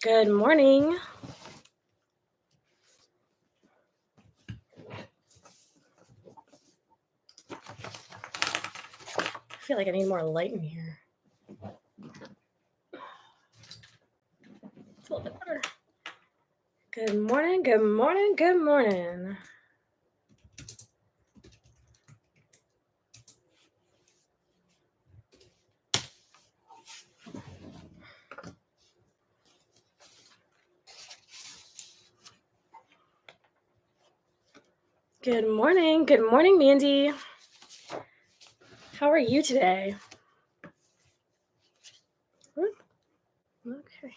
Good morning. I feel like I need more light in here. It's a little bit better. Good morning, good morning, good morning. Good morning, Mandy. How are you today? Okay.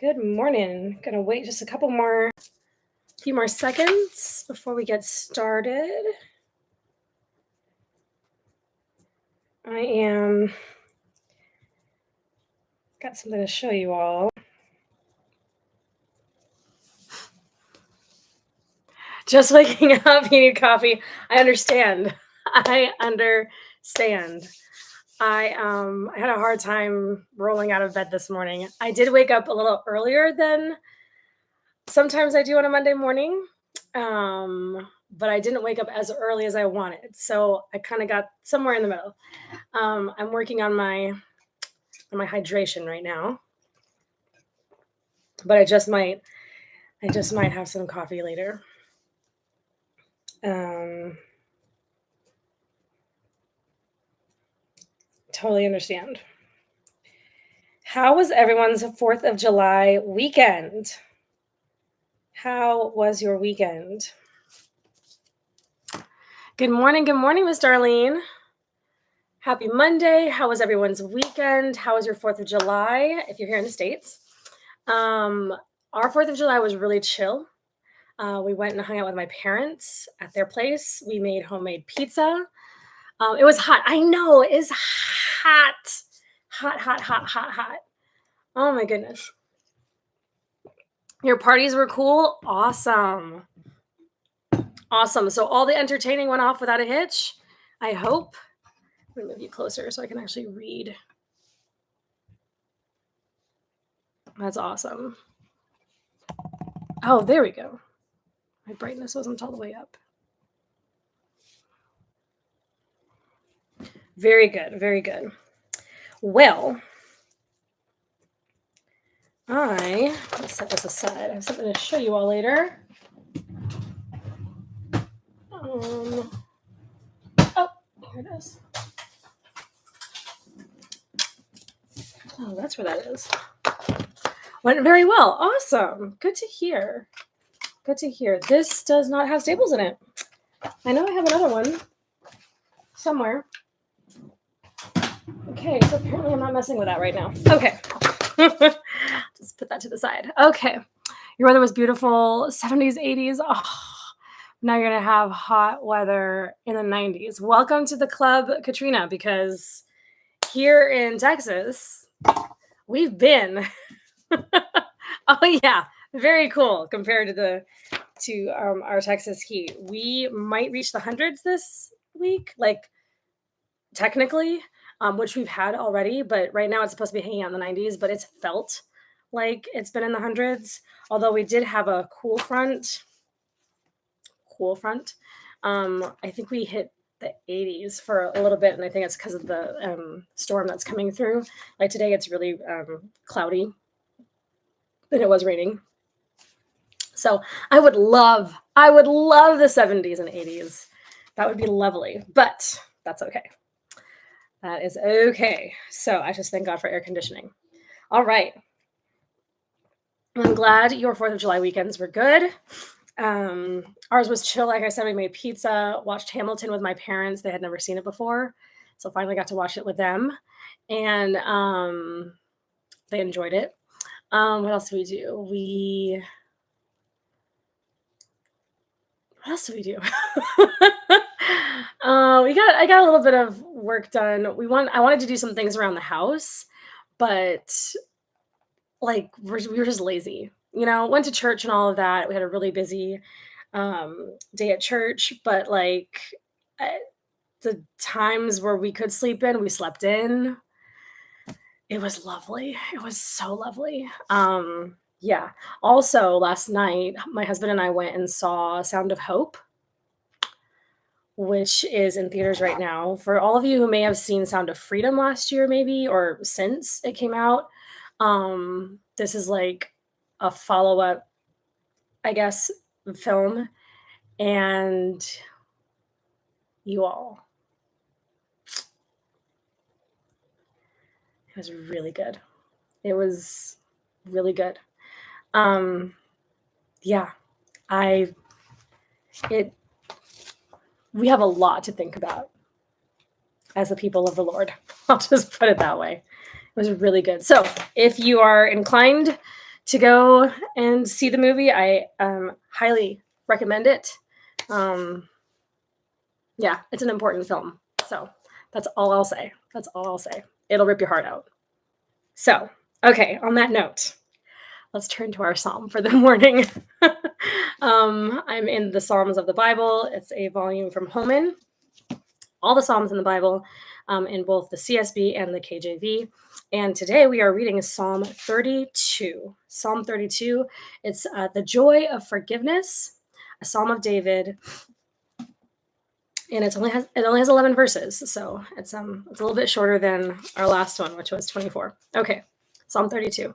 Good morning. Gonna wait just a few more seconds before we get started. I got something to show you all. Just waking up, you need coffee. I understand. I had a hard time rolling out of bed this morning. I did wake up a little earlier than sometimes I do on a Monday morning, but I didn't wake up as early as I wanted. So I kind of got somewhere in the middle. I'm working on my hydration right now, but I just might have some coffee later. Totally understand. How was everyone's 4th of July weekend? How was your weekend? Good morning, Miss Darlene. Happy Monday. How was everyone's weekend? How was your 4th of July if you're here in the States? Our 4th of July was really chill. We went and hung out with my parents at their place. We made homemade pizza. It was hot. I know, it is hot. Hot. Oh my goodness. Your parties were cool? Awesome. So all the entertaining went off without a hitch, I hope. Let me move you closer so I can actually read. That's awesome. Oh, there we go. My brightness wasn't all the way up. Very good. Well, let's set this aside. I have something to show you all later. Oh, here it is. Oh, that's where that is. Went very well. Awesome. Good to hear. This does not have staples in it. I know I have another one somewhere. Okay, so apparently I'm not messing with that right now. Okay. Just put that to the side. Okay. Your weather was beautiful. 70s, 80s. Oh, now you're going to have hot weather in the 90s. Welcome to the club, Katrina, because here in Texas, we've been oh yeah, very cool compared to our Texas heat. We might reach the hundreds this week, like technically, which we've had already, but right now it's supposed to be hanging out in the 90s, but it's felt like it's been in the hundreds. Although we did have a cool front. I think we hit the 80s for a little bit, and I think it's because of the storm that's coming through. Like today, it's really cloudy, and it was raining. So I would love the 70s and 80s. That would be lovely, but that's okay. That is okay. So I just thank God for air conditioning. All right. I'm glad your 4th of July weekends were good. Ours was chill. Like I said, we made pizza, watched Hamilton with my parents. They had never seen it before. So finally got to watch it with them. And they enjoyed it. What else did we do? What else did we do? I got a little bit of work done. I wanted to do some things around the house, but like we were just lazy. Went to church and all of that. We had a really busy day at church, but like the times where we could sleep in, we slept in. It was lovely. It was so lovely. Yeah. Also, last night, my husband and I went and saw Sound of Hope, which is in theaters right now. For all of you who may have seen Sound of Freedom last year, maybe, or since it came out, this is like a follow up, I guess, film. And you all, it was really good. It was really good. Yeah, I, it, we have a lot to think about as the people of the Lord. I'll just put it that way. It was really good. So if you are inclined to go and see the movie, I highly recommend it. Yeah, it's an important film. So that's all I'll say. That's all I'll say. It'll rip your heart out. So, okay, on that note, let's turn to our psalm for the morning. I'm in the Psalms of the Bible. It's a volume from Holman. All the Psalms in the Bible, in both the CSB and the KJV. And today we are reading Psalm 32. Psalm 32, it's the joy of forgiveness, a Psalm of David. And it only has 11 verses, so it's a little bit shorter than our last one, which was 24. Okay, Psalm 32.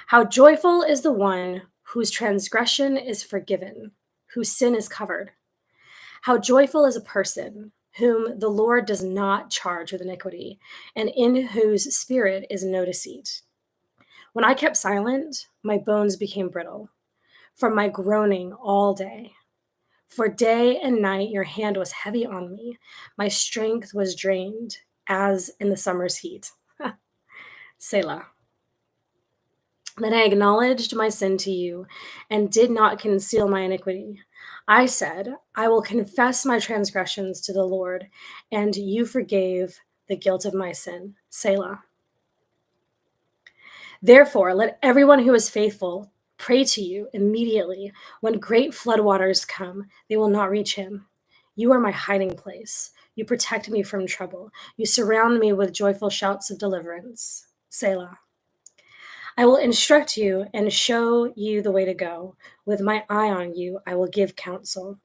How joyful is the one whose transgression is forgiven, whose sin is covered. How joyful is a person whom the Lord does not charge with iniquity, and in whose spirit is no deceit. When I kept silent, my bones became brittle, from my groaning all day. For day and night your hand was heavy on me. My strength was drained, as in the summer's heat. Selah. Then I acknowledged my sin to you and did not conceal my iniquity. I said, I will confess my transgressions to the Lord, and you forgave the guilt of my sin. Selah. Therefore, let everyone who is faithful pray to you immediately. When great floodwaters come, they will not reach him. You are my hiding place. You protect me from trouble. You surround me with joyful shouts of deliverance. Selah. I will instruct you and show you the way to go. With my eye on you, I will give counsel.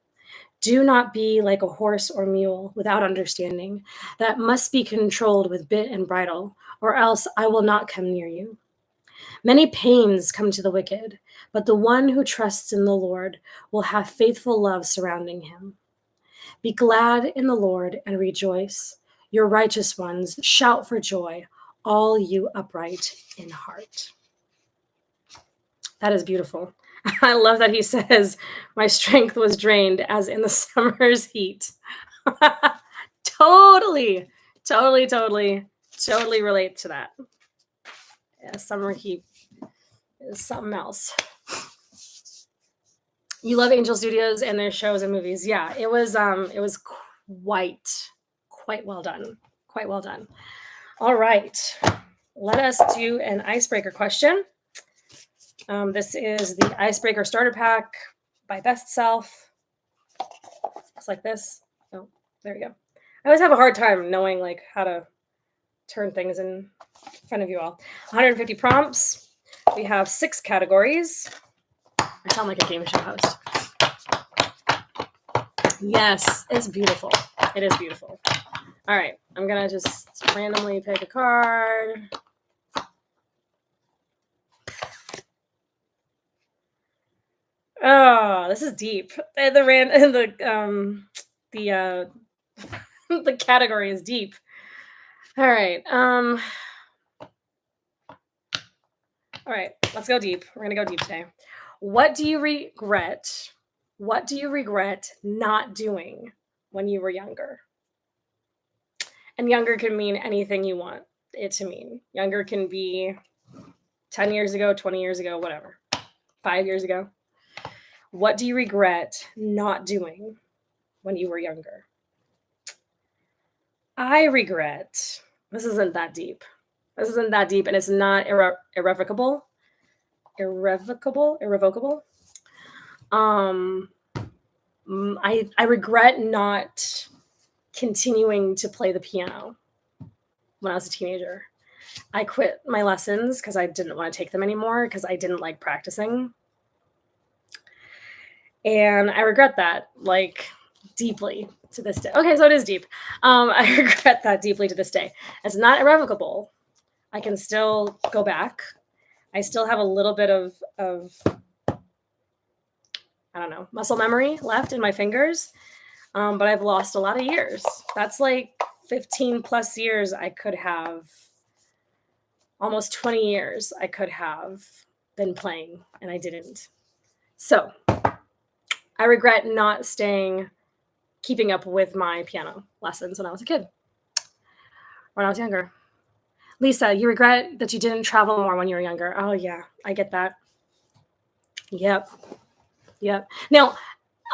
Do not be like a horse or mule without understanding, that must be controlled with bit and bridle, or else I will not come near you. Many pains come to the wicked, but the one who trusts in the Lord will have faithful love surrounding him. Be glad in the Lord and rejoice. Your righteous ones, shout for joy, all you upright in heart. That is beautiful. I love that he says, my strength was drained as in the summer's heat. Totally relate to that. Yeah, summer heat is something else. You love Angel Studios and their shows and movies. Yeah, it was quite well done. Quite well done. All right. Let us do an icebreaker question. This is the Icebreaker Starter Pack by Best Self. It's like this. Oh, there we go. I always have a hard time knowing like how to turn things in front of you all. 150 prompts. We have 6 categories. I sound like a game show host. Yes, it's beautiful. It is beautiful. All right, I'm gonna just randomly pick a card. Oh, this is deep. The the category is deep. All right. All right, let's go deep. We're gonna go deep today. What do you regret? What do you regret not doing when you were younger? And younger can mean anything you want it to mean. Younger can be 10 years ago, 20 years ago, whatever. 5 years ago. What do you regret not doing when you were younger? I regret, this isn't that deep. This isn't that deep, and it's not irrevocable. Irrevocable. I regret not continuing to play the piano when I was a teenager. I quit my lessons because I didn't want to take them anymore because I didn't like practicing. And I regret that, like, deeply to this day. Okay, so it is deep. I regret that deeply to this day. It's not irrevocable. I can still go back. I still have a little bit of I don't know, muscle memory left in my fingers. But I've lost a lot of years. That's like 15 plus years I could have, almost 20 years I could have been playing, and I didn't. So I regret not keeping up with my piano lessons when I was a kid, when I was younger. Lisa, you regret that you didn't travel more when you were younger. Oh, yeah, I get that. Yep. Now,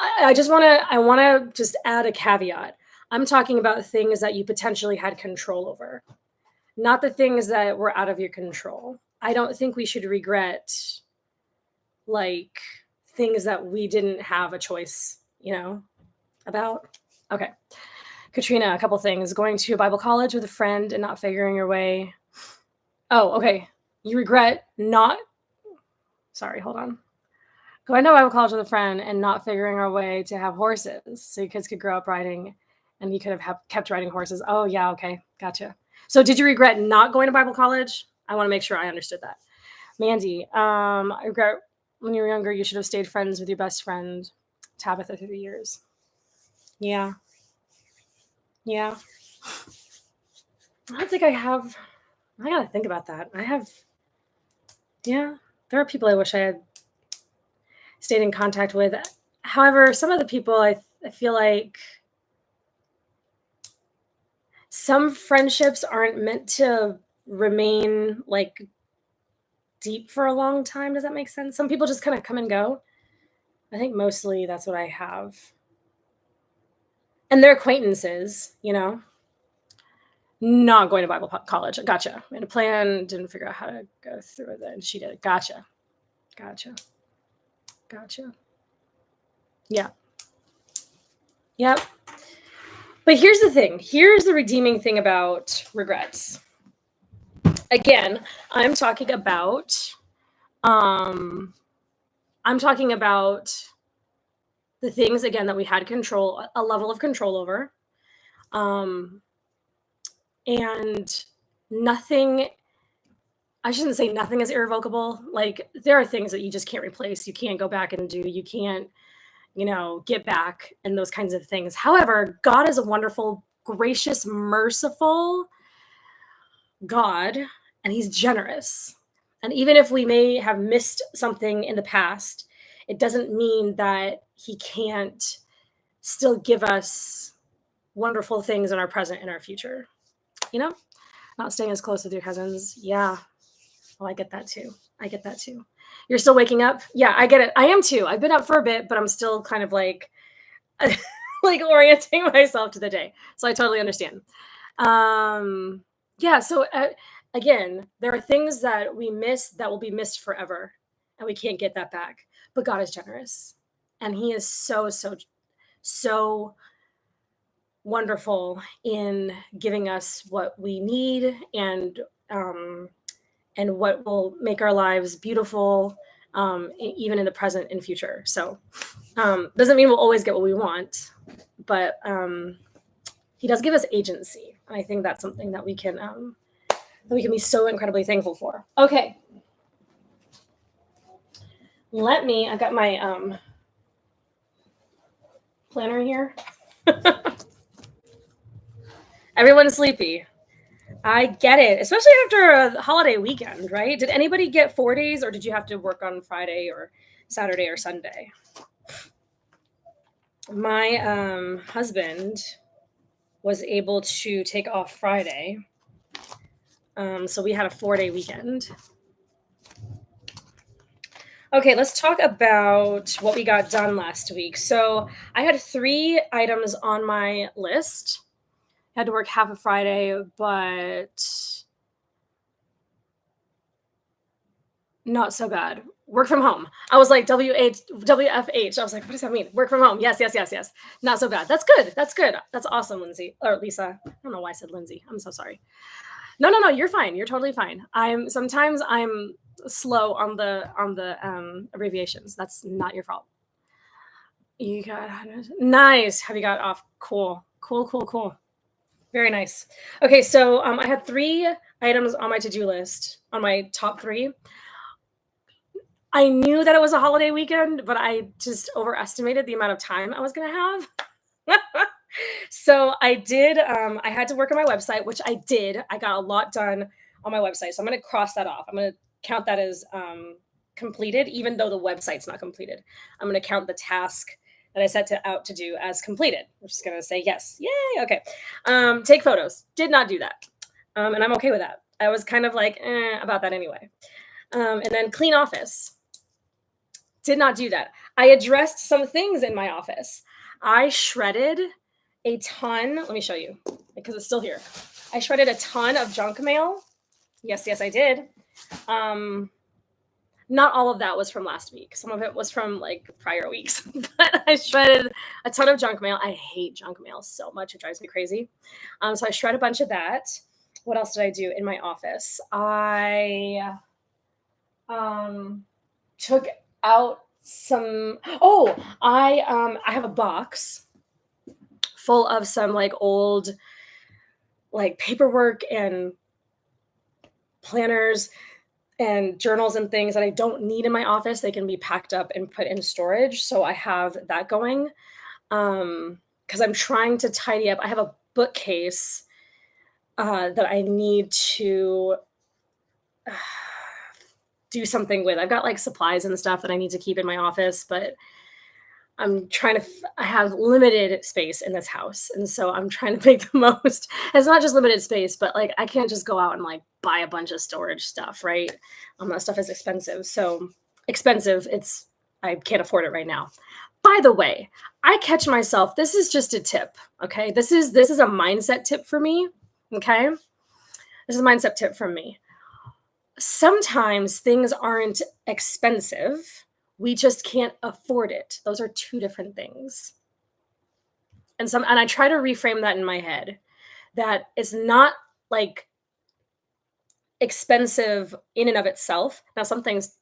I want to just add a caveat. I'm talking about things that you potentially had control over, not the things that were out of your control. I don't think we should regret like things that we didn't have a choice, about. Okay. Katrina, a couple things. Going to a Bible college with a friend and not figuring your way. Oh, okay. You regret not, sorry, hold on. Going to Bible college with a friend and not figuring our way to have horses so your kids could grow up riding and you could have kept riding horses. Oh, yeah, okay. Gotcha. So did you regret not going to Bible college? I want to make sure I understood that. Mandy, I regret when you were younger, you should have stayed friends with your best friend, Tabitha, through the years. Yeah. I don't think I have. I gotta think about that. Yeah, there are people I wish I had stayed in contact with. However, some of the people I feel like some friendships aren't meant to remain like deep for a long time. Does that make sense? Some people just kind of come and go. I think mostly that's what I have. And they're acquaintances, not going to Bible college. Gotcha. We had a plan, didn't figure out how to go through it, and she did. Gotcha. Yeah. Yep. But here's the thing. Here's the redeeming thing about regrets. Again, I'm talking about the things, again, that we had a level of control over. And nothing, I shouldn't say nothing is irrevocable. Like, there are things that you just can't replace. You can't go back and do. You can't, get back and those kinds of things. However, God is a wonderful, gracious, merciful God, and he's generous. And even if we may have missed something in the past, it doesn't mean that he can't still give us wonderful things in our present and our future. Not staying as close with your cousins. Yeah. Oh, I get that too. You're still waking up? Yeah, I get it. I am too. I've been up for a bit, but I'm still kind of like orienting myself to the day. So I totally understand. Yeah, so again, there are things that we miss that will be missed forever, and we can't get that back. But God is generous, and he is so, so, so wonderful in giving us what we need and what will make our lives beautiful, even in the present and future. So doesn't mean we'll always get what we want, but he does give us agency. And I think that's something that we can be so incredibly thankful for. Okay. I've got my planner here. Everyone's sleepy. I get it, especially after a holiday weekend, right? Did anybody get 4 days, or did you have to work on Friday or Saturday or Sunday? My husband was able to take off Friday, so we had a 4-day weekend. Okay, let's talk about what we got done last week. So I had 3 items on my list. I had to work half a Friday, but not so bad. Work from home. I was like, WFH. I was like, what does that mean? Work from home. Yes, yes, yes, yes. Not so bad. That's good. That's good. That's awesome, Lindsay. Or Lisa. I don't know why I said Lindsay. I'm so sorry. No, no, no. You're fine. You're totally fine. I'm slow on the abbreviations. That's not your fault. You got nice. Have you got off? Cool. Cool, cool, cool. Very nice. Okay, so I had 3 items on my to-do list, on my top 3. I knew that it was a holiday weekend, but I just overestimated the amount of time I was gonna have. So I had to work on my website, which I did. I got a lot done on my website. So I'm gonna cross that off. I'm gonna count that as completed, even though the website's not completed. I'm gonna count the task that I out to do as completed. I'm just gonna say yes. Yay, okay. Take photos. Did not do that. And I'm okay with that. I was kind of like about that anyway. And then clean office. Did not do that. I addressed some things in my office. I shredded a ton. Let me show you because it's still here. I shredded a ton of junk mail. Yes, yes, I did. Not all of that was from last week. Some of it was from like prior weeks, but I shredded a ton of junk mail. I hate junk mail so much. It drives me crazy. So I shred a bunch of that. What else did I do in my office? I took out some I have a box full of some like old like paperwork and planners and journals and things that I don't need in my office. They can be packed up and put in storage. So I have that going. Because I'm trying to tidy up. I have a bookcase that I need to do something with. I've got like supplies and stuff that I need to keep in my office, but I have limited space in this house. And so I'm trying to make the most. It's not just limited space, but like I can't just go out and like buy a bunch of storage stuff, right? That stuff is expensive. So expensive, I can't afford it right now. By the way, I catch myself, this is just a tip, okay? This is a mindset tip for me, okay? This is a mindset tip from me. Sometimes things aren't expensive. We just can't afford it. Those are 2 different things. And I try to reframe that in my head that it's not like expensive in and of itself. Now some things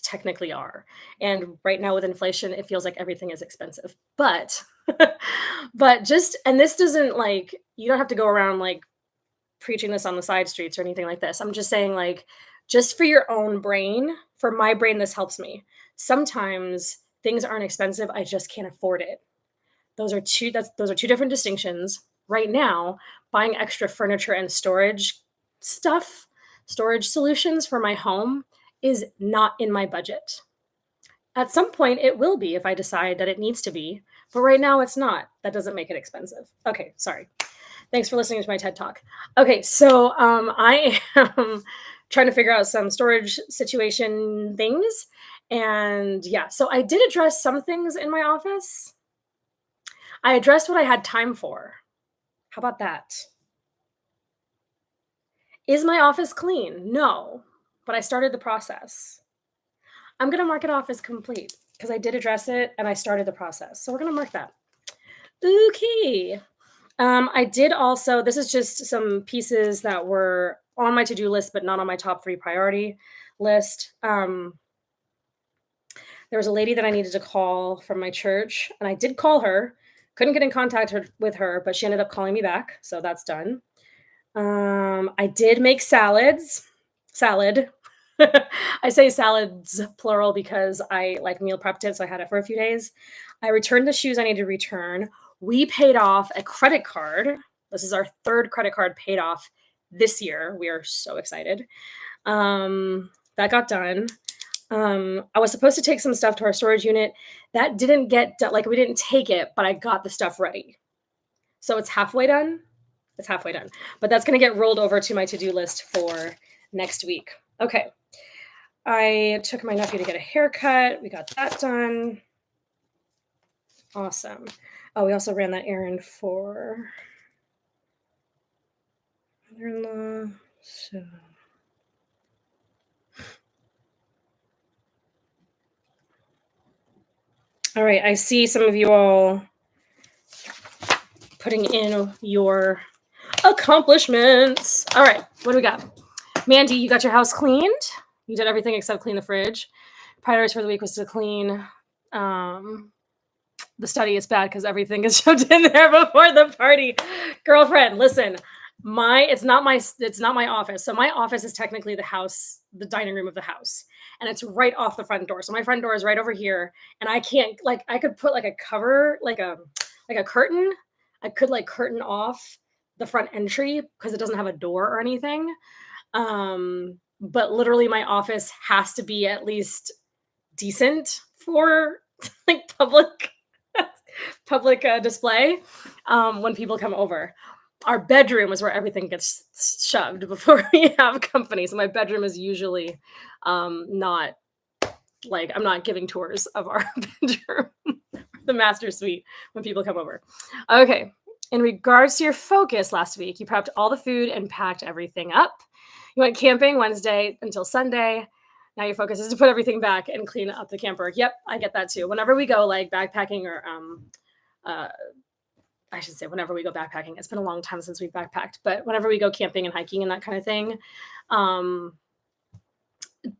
technically are. And right now with inflation it feels like everything is expensive. But and this doesn't like you don't have to go around like preaching this on the side streets or anything like this. I'm just saying like just for your own brain, for my brain this helps me. Sometimes things aren't expensive, I just can't afford it. Those are 2 different distinctions. Right now, buying extra furniture and storage solutions for my home is not in my budget. At some point it will be if I decide that it needs to be, but right now it's not. That doesn't make it expensive. Okay, sorry. Thanks for listening to my TED Talk. Okay, so I am trying to figure out some storage situation things. And yeah, so I did address some things in my office. I addressed what I had time for. How about that? Is my office clean? No, but I started the process. I'm going to mark it off as complete because I did address it and I started the process. So we're going to mark that. Okay. I did also, this is just some pieces that were on my to-do list, but not on my top 3 priority list. There was a lady that I needed to call from my church, and I did call her. Couldn't get in contact with her, but she ended up calling me back, so that's done. I did make salad. I say salads plural because I like meal prepped it, so I had it for a few days. I returned the shoes I need to return. We paid off a credit card. This is our 3rd credit card paid off this year. We are so excited. That got done. I was supposed to take some stuff to our storage unit. That didn't get done. Like we didn't take it, but I got the stuff ready. So it's halfway done. It's halfway done. But that's going to get rolled over to my to-do list for next week. Okay. I took my nephew to get a haircut. We got that done. Awesome. Oh, we also ran that errand for mother-in-law. So All right, I see some of you all putting in your accomplishments. All right, what do we got? Mandy, you got your house cleaned. You did everything except clean the fridge. Priorities for the week was to clean the study. Is bad because everything is shoved in there before the party. Girlfriend, listen, it's not my office. So my office is technically the house, the dining room of the house, and it's right off the front door. So my front door is right over here, and I can't I could put like a cover, like a curtain. I could like curtain off the front entry because it doesn't have a door or anything. But literally my office has to be at least decent for like public display when people come over. Our bedroom is where everything gets shoved before we have company. So my bedroom is usually not like, I'm not giving tours of our bedroom, the master suite, when people come over. Okay. In regards to your focus last week, you prepped all the food and packed everything up. You went camping Wednesday until Sunday. Now your focus is to put everything back and clean up the camper. Yep, I get that too. Whenever we go like backpacking or I should say whenever we go backpacking, it's been a long time since we've backpacked, but whenever we go camping and hiking and that kind of thing,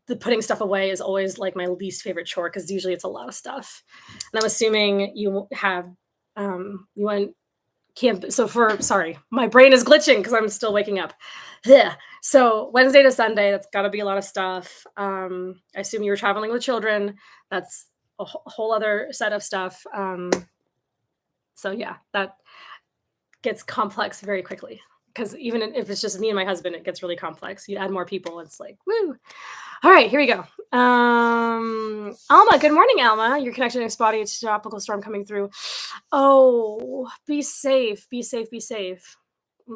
the putting stuff away is always like my least favorite chore because usually it's a lot of stuff. And I'm assuming you have you went camp. So sorry, my brain is glitching because I'm still waking up. Ugh. So Wednesday to Sunday, that's got to be a lot of stuff. I assume you were traveling with children. That's a whole other set of stuff. So yeah, that gets complex very quickly because even if it's just me and my husband, it gets really complex. You add more people, it's like, woo. All right, here we go. Alma, good morning, Alma. Your connection is spotty. It's a tropical storm coming through. Oh, be safe, be safe, be safe.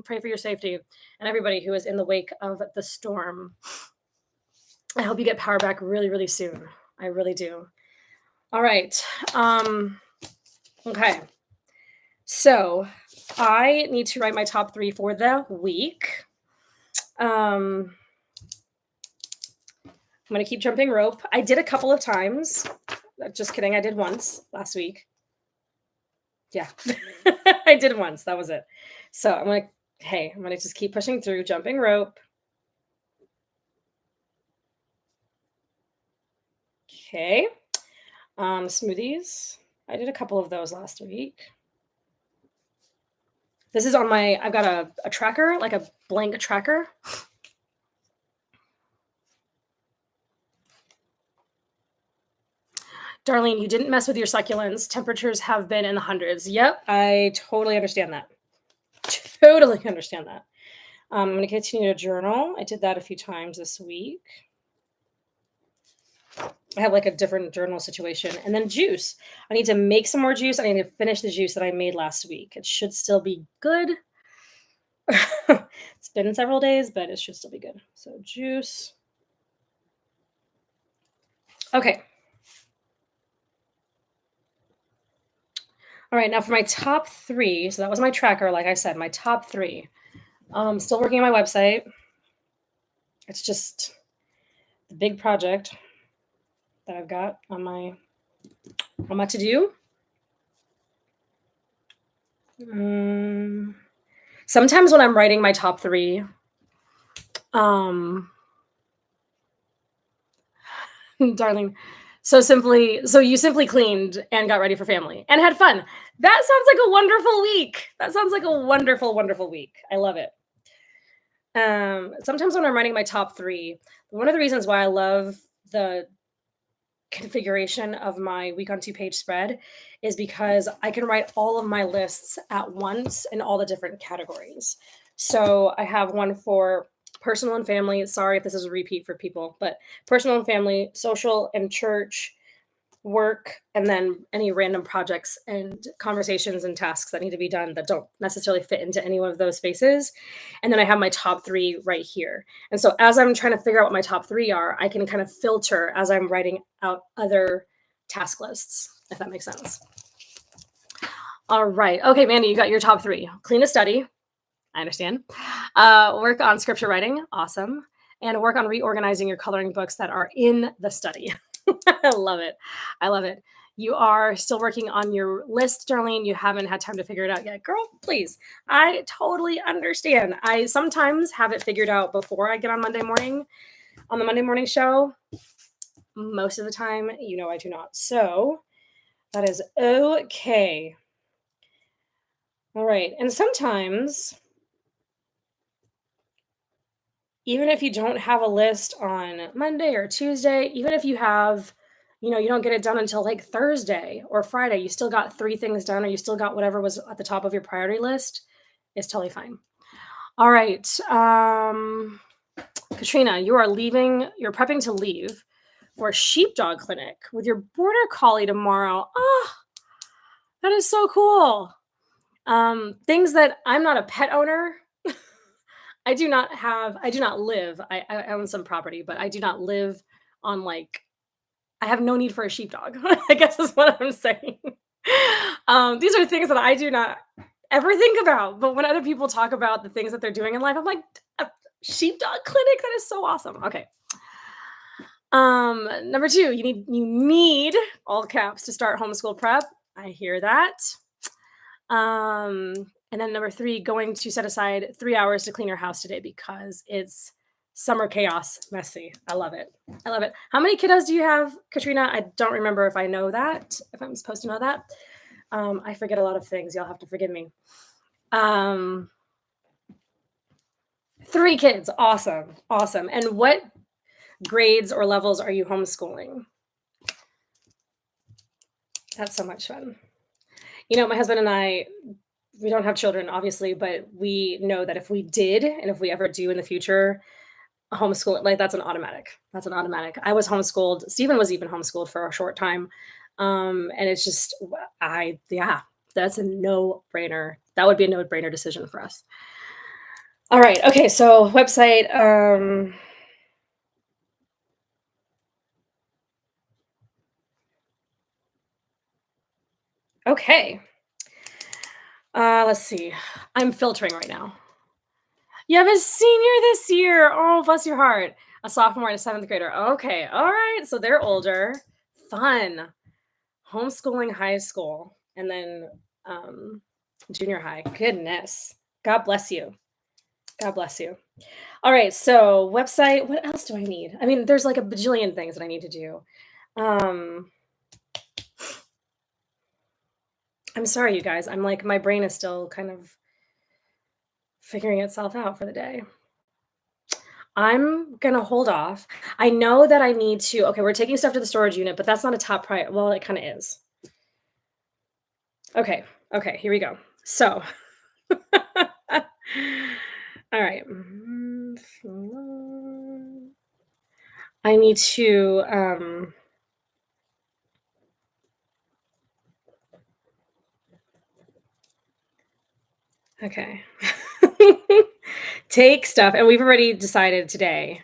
Pray for your safety and everybody who is in the wake of the storm. I hope you get power back really, really soon. I really do. All right. Okay. So I need to write my top 3 for the week. I'm going to keep jumping rope. I did a couple of times. Just kidding. I did once last week. Yeah, I did once. That was it. So I'm going to just keep pushing through, jumping rope. Okay. Smoothies. I did a couple of those last week. This is on I've got a tracker, like a blank tracker. Darlene, you didn't mess with your succulents. Temperatures have been in the hundreds. Yep, I totally understand that. Totally understand that. I'm going to continue to journal. I did that a few times this week. I have like a different journal situation. And then juice. I need to make some more juice. I need to finish the juice that I made last week. It should still be good. It's been several days, but it should still be good. So juice. Okay. All right, now for my top 3. So that was my tracker, like I said, my top 3. Still working on my website. It's just the big project that I've got on my to-do. Sometimes when I'm writing my top 3, darling, so you simply cleaned and got ready for family and had fun. That sounds like a wonderful week. That sounds like a wonderful, wonderful week. I love it. Sometimes when I'm writing my top 3, one of the reasons why I love the configuration of my week on 2-page spread is because I can write all of my lists at once in all the different categories. So I have one for personal and family. Sorry if this is a repeat for people, but personal and family, social and church, work, and then any random projects and conversations and tasks that need to be done that don't necessarily fit into any one of those spaces. And then I have my top 3 right here. And so as I'm trying to figure out what my top 3 are, I can kind of filter as I'm writing out other task lists, if that makes sense. All right. Okay, Mandy, you got your top 3. Clean the study. I understand. Work on scripture writing. Awesome. And work on reorganizing your coloring books that are in the study. I love it. I love it. you are still working on your list, Darlene, you haven't had time to figure it out yet, girl, please. I totally understand. I sometimes have it figured out before I get on Monday morning on the Monday morning show. Most of the time, I do not. So that is okay. All right. And sometimes, even if you don't have a list on Monday or Tuesday, even if you have, you don't get it done until like Thursday or Friday, you still got 3 things done, or you still got whatever was at the top of your priority list, it's totally fine. All right. Katrina, you're prepping to leave for a sheepdog clinic with your border collie tomorrow. Oh, that is so cool. Things that I'm not a pet owner. I do not live. I own some property, but I do not live on I have no need for a sheepdog, I guess is what I'm saying. These are things that I do not ever think about. But when other people talk about the things that they're doing in life, I'm like, a sheepdog clinic? That is so awesome. Okay. Number 2, you need all caps to start homeschool prep. I hear that. And then number 3, going to set aside 3 hours to clean your house today because it's summer chaos messy. I love it. I love it. How many kiddos do you have, Katrina? I don't remember if I know that, if I'm supposed to know that. I forget a lot of things. Y'all have to forgive me. 3 kids. Awesome. Awesome. And what grades or levels are you homeschooling? That's so much fun. My husband and I, we don't have children, obviously, but we know that if we did, and if we ever do in the future, homeschool, that's an automatic. That's an automatic. I was homeschooled. Stephen was even homeschooled for a short time. And it's just, that's a no-brainer. That would be a no-brainer decision for us. All right. Okay. So website, okay. Let's see. I'm filtering right now. You have a senior this year. Oh, bless your heart. A sophomore and a 7th grader. Okay. All right. So they're older. Fun. Homeschooling high school and then junior high. Goodness. God bless you. God bless you. All right. So website. What else do I need? I mean, there's like a bajillion things that I need to do. I'm sorry, you guys. I'm like, my brain is still kind of figuring itself out for the day. I'm going to hold off. I know that I need to, okay, we're taking stuff to the storage unit, but that's not a top priority. Well, it kind of is. Okay. Okay. Here we go. So, all right. I need to, okay. Take stuff. And we've already decided today,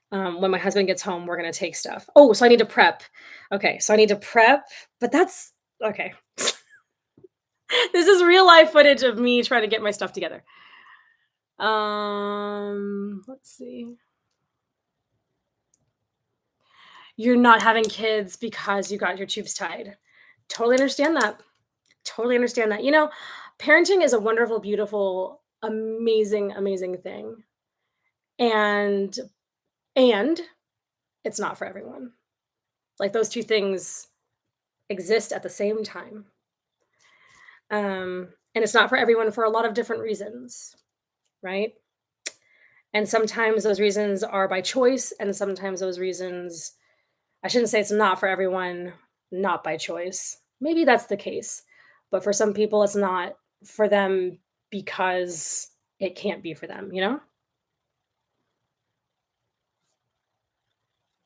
when my husband gets home, we're going to take stuff. Oh, so I need to prep. Okay. So I need to prep, but that's okay. This is real life footage of me trying to get my stuff together. Let's see. You're not having kids because you got your tubes tied. Totally understand that. Totally understand that. Parenting is a wonderful, beautiful, amazing, amazing thing. And it's not for everyone. Like those 2 things exist at the same time. And it's not for everyone for a lot of different reasons, right? And sometimes those reasons are by choice, and sometimes those reasons, I shouldn't say it's not for everyone, not by choice. Maybe that's the case. But for some people, it's not for them because it can't be for them,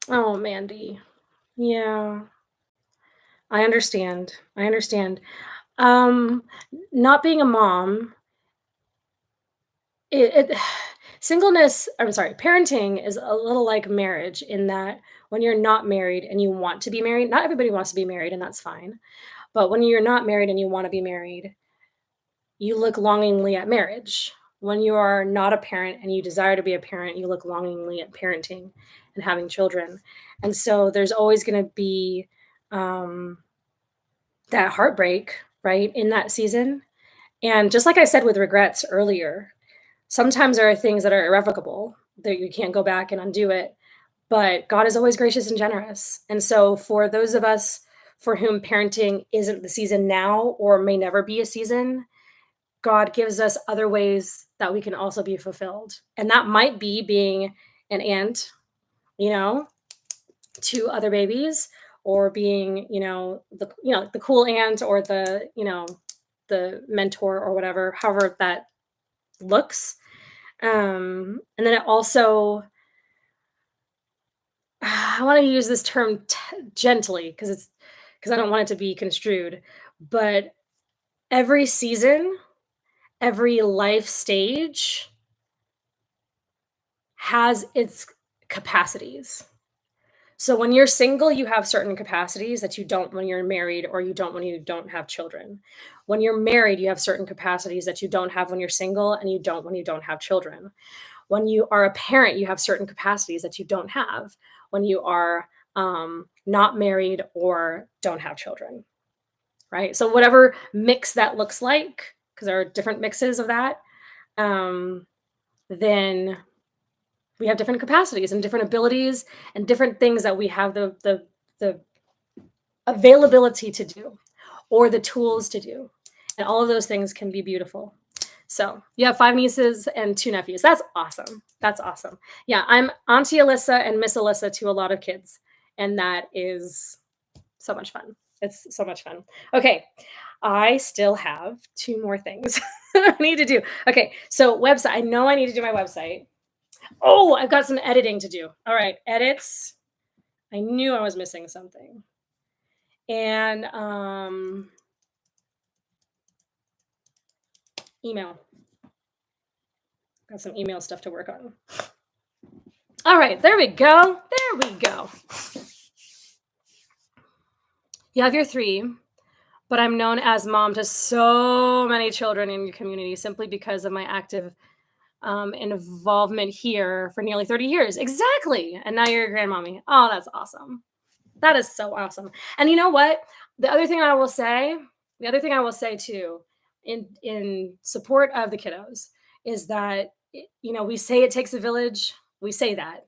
Oh, Mandy. Yeah. I understand. I understand. Not being a mom, it singleness, I'm sorry, parenting is a little like marriage in that when you're not married and you want to be married, not everybody wants to be married, and that's fine. But when you're not married and you want to be married, you look longingly at marriage. When you are not a parent and you desire to be a parent, you look longingly at parenting and having children. And so there's always going to be that heartbreak, right, in that season. And just like I said with regrets earlier, sometimes there are things that are irrevocable that you can't go back and undo it, but God is always gracious and generous. And so for those of us for whom parenting isn't the season now or may never be a season, God gives us other ways that we can also be fulfilled. And that might be being an aunt, you know, to other babies, or being, the cool aunt, or the mentor, or whatever, however that looks. And then it also, I want to use this term gently, because I don't want it to be construed, but every season, every life stage has its capacities. So when you're single, you have certain capacities that you don't when you're married, or you don't when you don't have children. When you're married, you have certain capacities that you don't have when you're single, and you don't when you don't have children. When you are a parent, you have certain capacities that you don't have when you are not married or don't have children, right? So whatever mix that looks like, because there are different mixes of that, um, then we have different capacities and different abilities and different things that we have the availability to do, or the tools to do, and all of those things can be beautiful. So you have 5 nieces and 2 nephews. That's awesome. That's awesome. Yeah, I'm Auntie Alyssa and Miss Alyssa to a lot of kids, and that is so much fun. It's so much fun. Okay, I still have 2 more things I need to do. Okay, so website. I know I need to do my website. Oh, I've got some editing to do. All right, edits. I knew I was missing something. And email. Got some email stuff to work on. All right, there we go. There we go. You have your 3, but I'm known as mom to so many children in your community simply because of my active involvement here for nearly 30 years. Exactly. And now you're a grandmommy. Oh, that's awesome. That is so awesome. And you know what? The other thing I will say too, in support of the kiddos, is that we say it takes a village. We say that,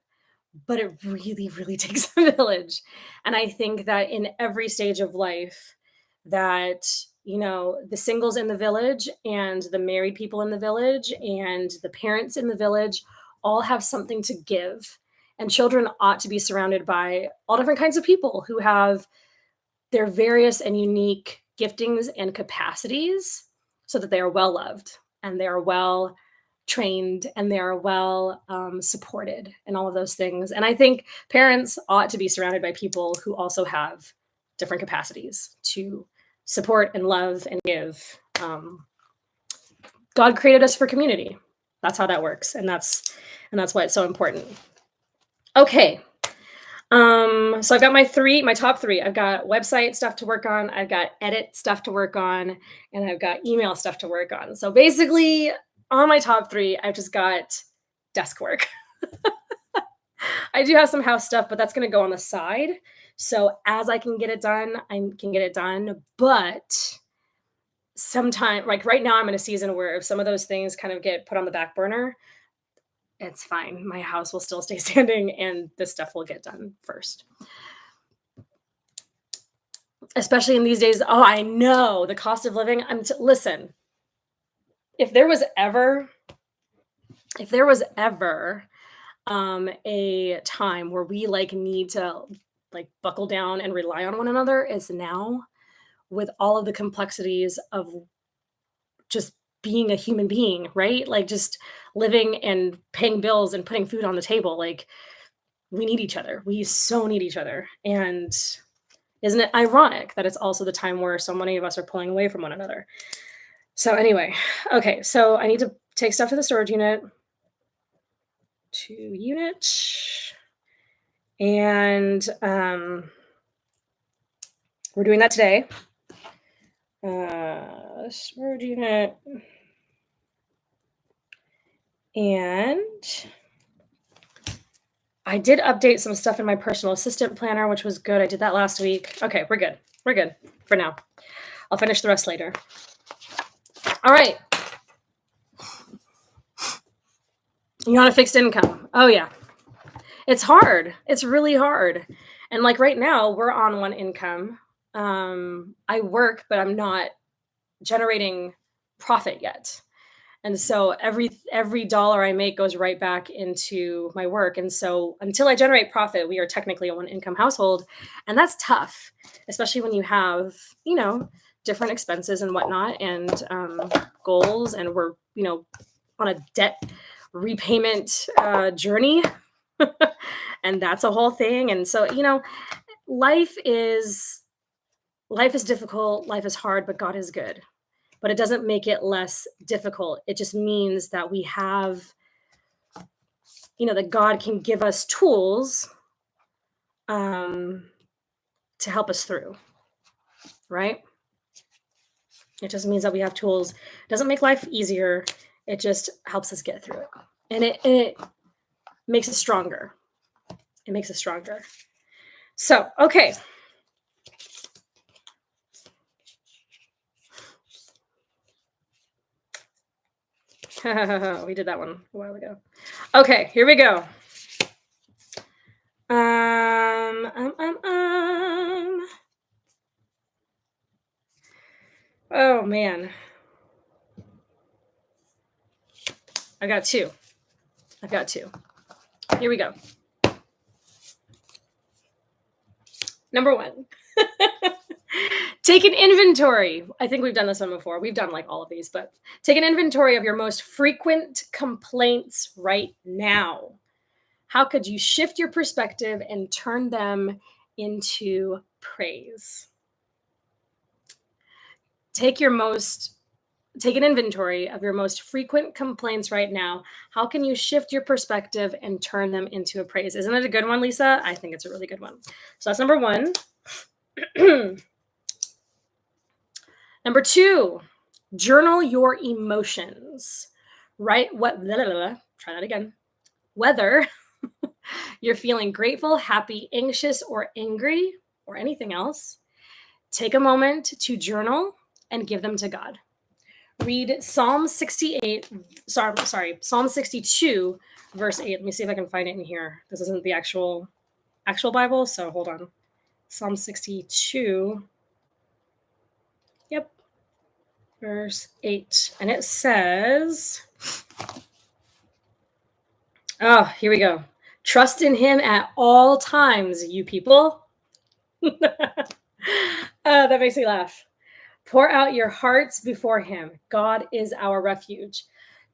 but it really, really takes a village. And I think that in every stage of life, that the singles in the village, and the married people in the village, and the parents in the village all have something to give. And children ought to be surrounded by all different kinds of people who have their various and unique giftings and capacities, so that they are well loved, and they are well trained, and they are well supported, and all of those things. And I think parents ought to be surrounded by people who also have different capacities to support and love and give. God created us for community. That's how that works, and that's why it's so important. Okay. So I've got my top 3. I've got website stuff to work on, I've got edit stuff to work on, and I've got email stuff to work on. So basically, on my top 3, I've just got desk work. I do have some house stuff, but that's going to go on the side. So as I can get it done, I can get it done. But sometime, like right now, I'm in a season where if some of those things kind of get put on the back burner, it's fine. My house will still stay standing, and this stuff will get done first. Especially in these days. Oh, I know the cost of living. Listen, if there was ever a time where we need to buckle down and rely on one another, is now, with all of the complexities of just being a human being, right? Like just living and paying bills and putting food on the table. Like, we need each other. We so need each other. And isn't it ironic that it's also the time where so many of us are pulling away from one another? So anyway, okay, so I need to take stuff to the storage unit. And we're doing that today. Storage unit. And I did update some stuff in my personal assistant planner, which was good. I did that last week. Okay, we're good. We're good for now. I'll finish the rest later. All right. You want a fixed income? Oh, yeah. It's hard. It's really hard. And like right now, we're on one income. I work, but I'm not generating profit yet. And so every dollar I make goes right back into my work. And so until I generate profit, we are technically a one income household. And that's tough, especially when you have, different expenses and whatnot and goals. And we're, on a debt repayment journey. And that's a whole thing. And so, life is difficult, life is hard, but God is good. But it doesn't make it less difficult. It just means that we have, that God can give us tools to help us through, right? It just means that we have tools. It doesn't make life easier. It just helps us get through it. And it makes us stronger. It makes us stronger. So, okay. We did that one a while ago. Okay, here we go. Oh man. I've got two. Here we go. Number 1. Take an inventory. I think we've done this one before. We've done like all of these, but take an inventory of your most frequent complaints right now. How could you shift your perspective and turn them into praise? Take an inventory of your most frequent complaints right now. How can you shift your perspective and turn them into a praise? Isn't it a good one, Lisa? I think it's a really good one. So that's number 1. Number 2, journal your emotions. Try that again. Whether you're feeling grateful, happy, anxious, or angry, or anything else, take a moment to journal and give them to God. Read Psalm 62, verse 8. Let me see if I can find it in here. This isn't the actual Bible, so hold on. Psalm 62. Yep. Verse 8. And it says, here we go. Trust in him at all times, you people. That makes me laugh. Pour out your hearts before him. God is our refuge.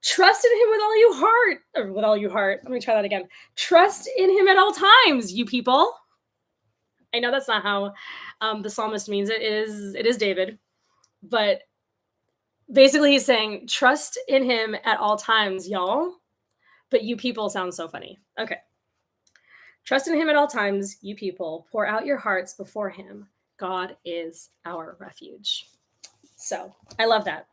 Trust in him with all your heart. Let me try that again. Trust in him at all times, you people. I know that's not how the psalmist means it. It is David. But basically he's saying, trust in him at all times, y'all. But you people sound so funny. Okay. Trust in him at all times, you people. Pour out your hearts before him. God is our refuge. So I love that.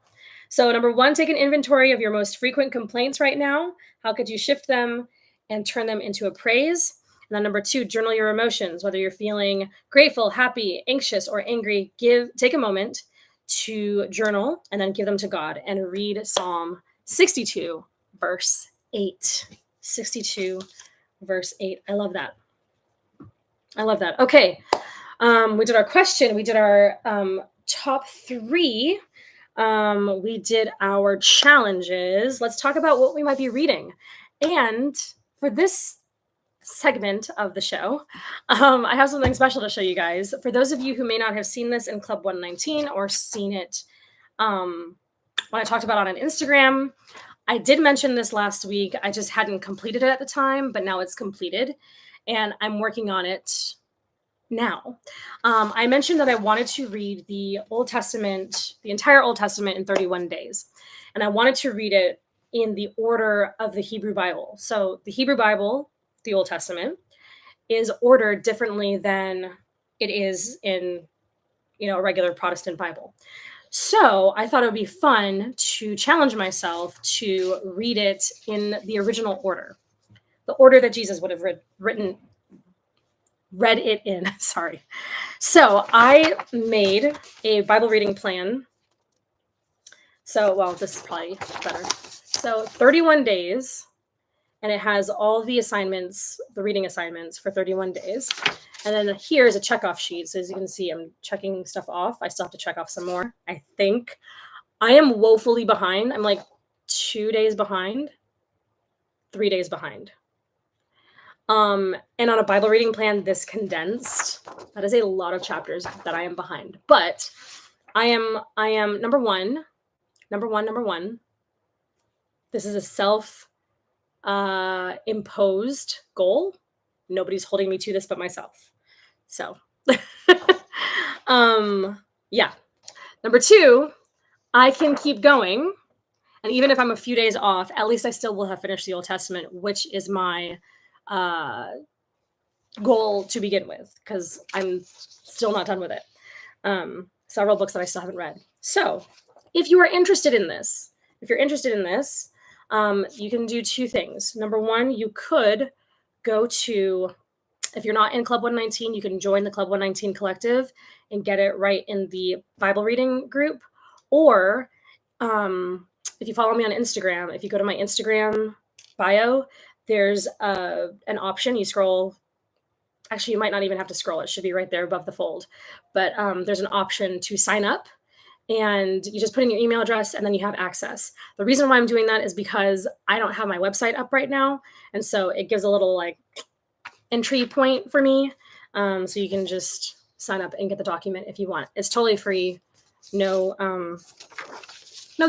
So number 1, take an inventory of your most frequent complaints right now. How could you shift them and turn them into a praise? And then number 2, journal your emotions. Whether you're feeling grateful, happy, anxious, or angry, take a moment to journal and then give them to God and read Psalm 62, verse 8. 62, verse 8. I love that. Okay. We did our question. We did our top 3. We did our challenges. Let's talk about what we might be reading. And for this segment of the show, I have something special to show you guys. For those of you who may not have seen this in Club 119 or seen it when I talked about it on Instagram, I did mention this last week. I just hadn't completed it at the time, but now it's completed. And I'm working on it now. I mentioned that I wanted to read the Old Testament, the entire Old Testament in 31 days. And I wanted to read it in the order of the Hebrew Bible. So the Hebrew Bible, the Old Testament, is ordered differently than it is in, a regular Protestant Bible. So I thought it would be fun to challenge myself to read it in the original order. the order that Jesus would have read it in. Sorry. So I made a Bible reading plan. So, well, this is probably better. So 31 days, and it has all the assignments, the reading assignments for 31 days. And then here's a checkoff sheet. So as you can see, I'm checking stuff off. I still have to check off some more, I think. I am woefully behind. I'm like 2 days behind, 3 days behind. And on a Bible reading plan this condensed, that is a lot of chapters that I am behind. But I am number one. This is a self imposed goal. Nobody's holding me to this but myself. So, yeah. Number two, I can keep going. And even if I'm a few days off, at least I still will have finished the Old Testament, which is my goal to begin with, because I'm still not done with it. Several books that I still haven't read. So if you are interested in this, you can do two things. Number one, you could go to, if you're not in Club 119, you can join the Club 119 Collective and get it right in the Bible reading group. Or if you follow me on Instagram, if you go to my Instagram bio, there's an option. You scroll. Actually, you might not even have to scroll. It should be right there above the fold. But there's an option to sign up. And you just put in your email address and then you have access. The reason why I'm doing that is because I don't have my website up right now. And so it gives a little like entry point for me. So you can just sign up and get the document if you want. It's totally free. No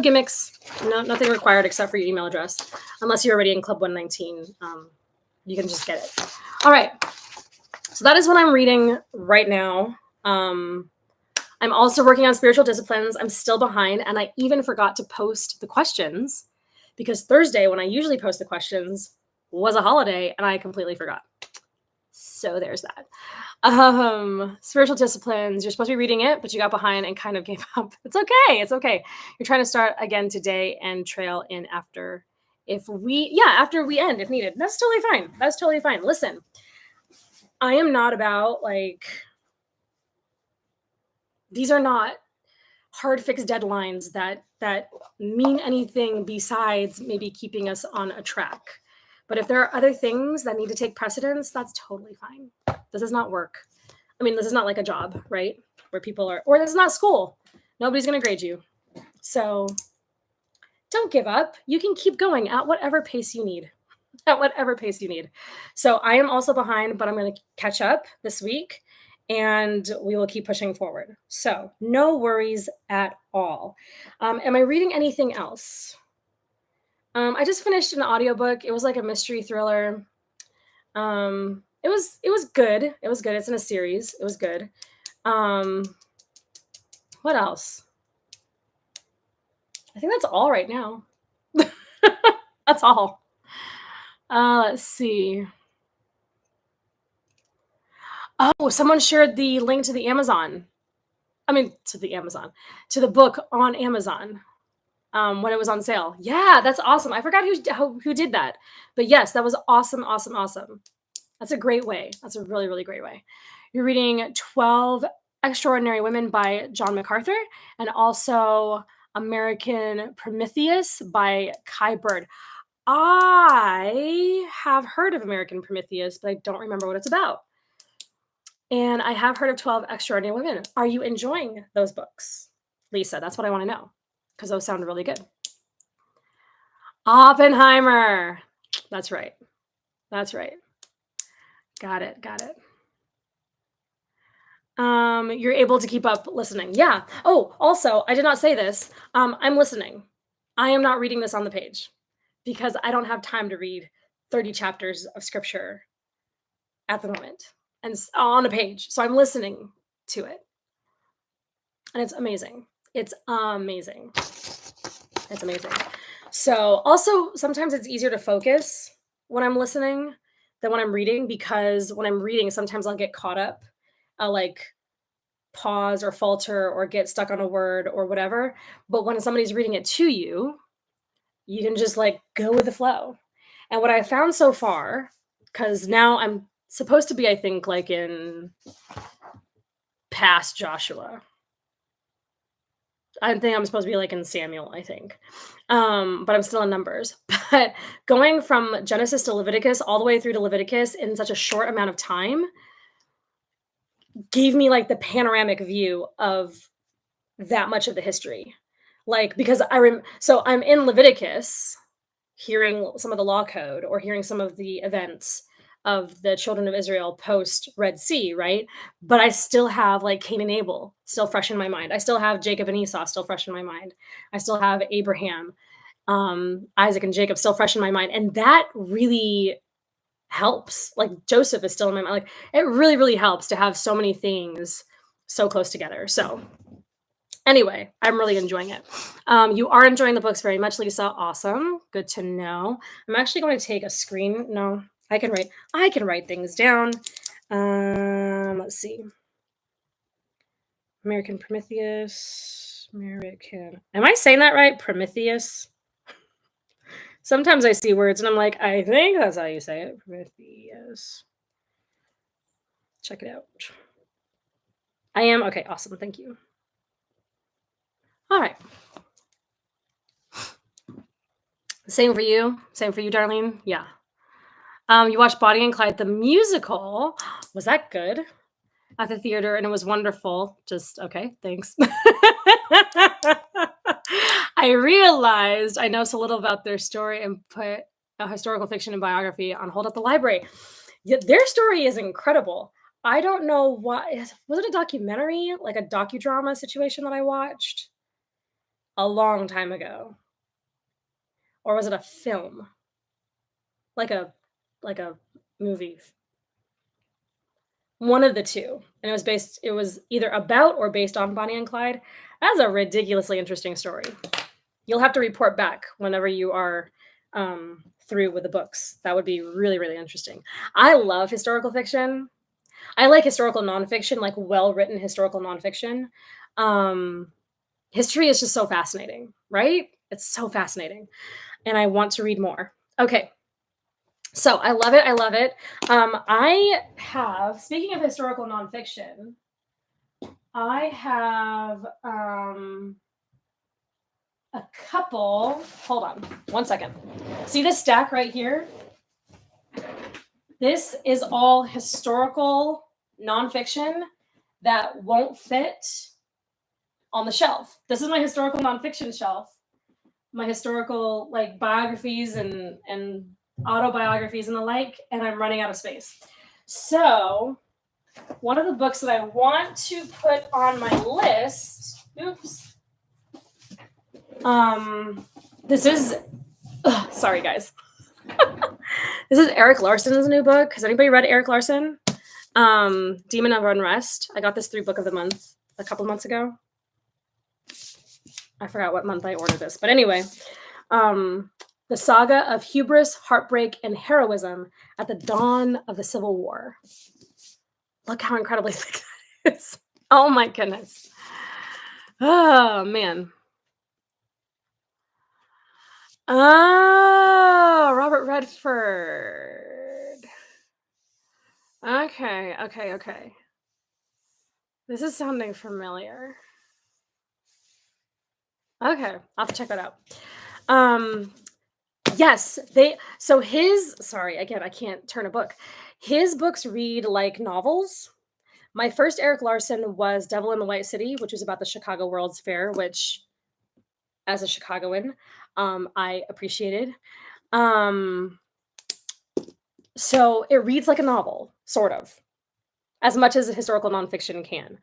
gimmicks, nothing required except for your email address. Unless you're already in Club 119, you can just get it. All right. So that is what I'm reading right now. I'm also working on spiritual disciplines. I'm still behind, and I even forgot to post the questions because Thursday, when I usually post the questions, was a holiday, and I completely forgot. So there's that. Spiritual disciplines, you're supposed to be reading it, but you got behind and kind of gave up. It's okay. It's okay. You're trying to start again today and trail in after we end if needed. That's totally fine. Listen, I am not about these are not hard fixed deadlines that mean anything besides maybe keeping us on a track. But if there are other things that need to take precedence, that's totally fine. This is not work. I mean, this is not like a job, right? Where people are, or this is not school. Nobody's going to grade you. So don't give up. You can keep going at whatever pace you need. So I am also behind, but I'm going to catch up this week. And we will keep pushing forward. So no worries at all. Am I reading anything else? I just finished an audiobook. It was like a mystery thriller. It was good. It's in a series. It was good. What else? I think that's all right now. That's all. Let's see. Oh, someone shared the link to the book on Amazon when it was on sale. Yeah, that's awesome. I forgot who did that. But yes, that was awesome. That's a great way. That's a really, really great way. You're reading 12 Extraordinary Women by John MacArthur and also American Prometheus by Kai Bird. I have heard of American Prometheus, but I don't remember what it's about. And I have heard of 12 Extraordinary Women. Are you enjoying those books? Lisa, that's what I want to know, because those sound really good. Oppenheimer. That's right. Got it. You're able to keep up listening. Yeah. Oh, also, I did not say this. I'm listening. I am not reading this on the page because I don't have time to read 30 chapters of scripture at the moment and on a page. So I'm listening to it. And it's amazing. So also sometimes it's easier to focus when I'm listening than when I'm reading, because when I'm reading, sometimes I'll get caught up. I'll pause or falter or get stuck on a word or whatever. But when somebody's reading it to you, you can just go with the flow. And what I found so far, because now I'm supposed to be, I think, like in past Joshua. I think I'm supposed to be like in Samuel, I think. But I'm still in Numbers. But going from Genesis to Leviticus all the way through to Leviticus in such a short amount of time gave me like the panoramic view of that much of the history. Like because so I'm in Leviticus hearing some of the law code or hearing some of the events of the children of Israel post Red Sea, right? But I still have like Cain and Abel still fresh in my mind. I still have Jacob and Esau still fresh in my mind. I still have Abraham, Isaac and Jacob still fresh in my mind. And that really helps. Like Joseph is still in my mind. Like it really, really helps to have so many things so close together. So anyway, I'm really enjoying it. You are enjoying the books very much, Lisa. Awesome. Good to know. I'm actually going to take a screen. No, I can write things down. Let's see. American Prometheus. Am I saying that right? Prometheus. Sometimes I see words and I'm like, I think that's how you say it. Prometheus. Check it out. I am. Okay, awesome. Thank you. All right. Same for you. Same for you, Darlene. Yeah. You watched Bonnie and Clyde, the musical. Was that good? At the theater, and it was wonderful. Just okay, thanks. I realized I know so little about their story and put a historical fiction and biography on hold at the library. Their story is incredible. I don't know why. Was it a documentary, like a docudrama situation that I watched a long time ago, or was it a film, like a movie? One of the two. And it was either about or based on Bonnie and Clyde. That's a ridiculously interesting story. You'll have to report back whenever you are through with the books. That would be really, really interesting. I love historical fiction. I like historical nonfiction, like well-written historical nonfiction. History is just so fascinating, right? It's so fascinating. And I want to read more. Okay. So I love it. I love it. I have, speaking of historical nonfiction, I have a couple. Hold on 1 second. See this stack right here? This is all historical nonfiction that won't fit on the shelf. This is my historical nonfiction shelf. My historical like biographies and autobiographies and the like, and I'm running out of space. So one of the books that I want to put on my list, this is, sorry guys. This is Erik Larson's new book. Has anybody read Erik Larson? Demon of Unrest. I got this through Book of the Month a couple months ago. I forgot what month I ordered this, but anyway, the saga of hubris, heartbreak, and heroism at the dawn of the Civil War. Look how incredibly thick that is. Oh my goodness. Oh man. Oh, Robert Redford. Okay. This is sounding familiar. Okay, I'll have to check that out. Yes, sorry, again, I can't turn a book. His books read like novels. My first Erik Larson was Devil in the White City, which was about the Chicago World's Fair, which as a Chicagoan, I appreciated. So it reads like a novel, sort of, as much as a historical nonfiction can.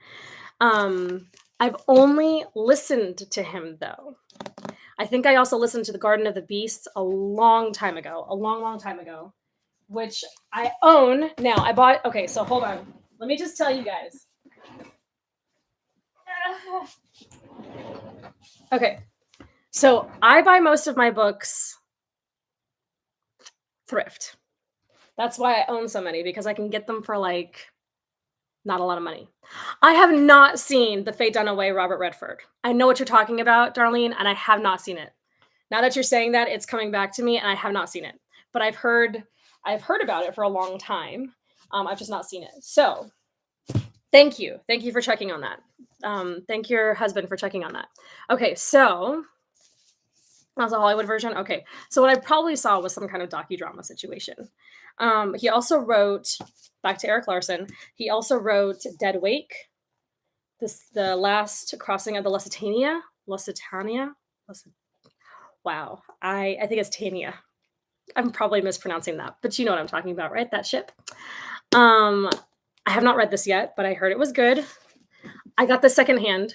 I've only listened to him though. I think I also listened to The Garden of the Beasts a long time ago, which I own now. Okay, so hold on. Let me just tell you guys. Okay, so I buy most of my books thrift. That's why I own so many, because I can get them for like not a lot of money. I have not seen The Fate Dunaway, Robert Redford. I know what you're talking about, Darlene, and I have not seen it. Now that you're saying that, it's coming back to me, and I have not seen it. but I've heard about it for a long time. I've just not seen it. So thank you for checking on that. Thank your husband for checking on that. Okay, so that's a Hollywood version. Okay, so what I probably saw was some kind of docudrama situation. He also wrote, back to Eric Larson. He also wrote Dead Wake, the last crossing of the Lusitania. Wow, I think it's Tania. I'm probably mispronouncing that, but you know what I'm talking about, right? That ship. I have not read this yet, but I heard it was good. I got the secondhand.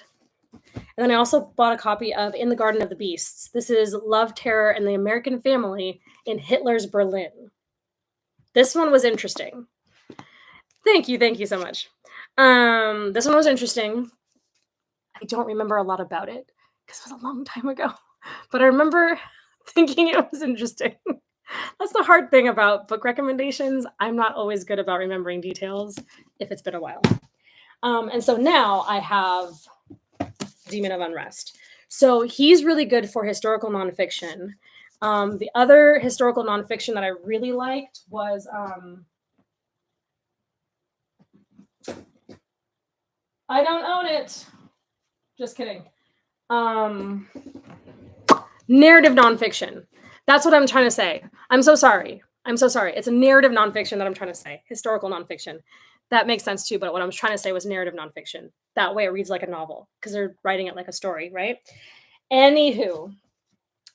And then I also bought a copy of In the Garden of the Beasts. This is Love, Terror, and the American Family in Hitler's Berlin. This one was interesting. Thank you so much. This one was interesting. I don't remember a lot about it because it was a long time ago, but I remember thinking it was interesting. That's the hard thing about book recommendations. I'm not always good about remembering details if it's been a while. And so now I have Demon of Unrest. So he's really good for historical nonfiction. The other historical nonfiction that I really liked was I don't own it. Just kidding. Narrative nonfiction. That's what I'm trying to say. I'm so sorry. It's a narrative nonfiction that I'm trying to say. Historical nonfiction. That makes sense too, but what I was trying to say was narrative nonfiction. That way it reads like a novel because they're writing it like a story, right? Anywho,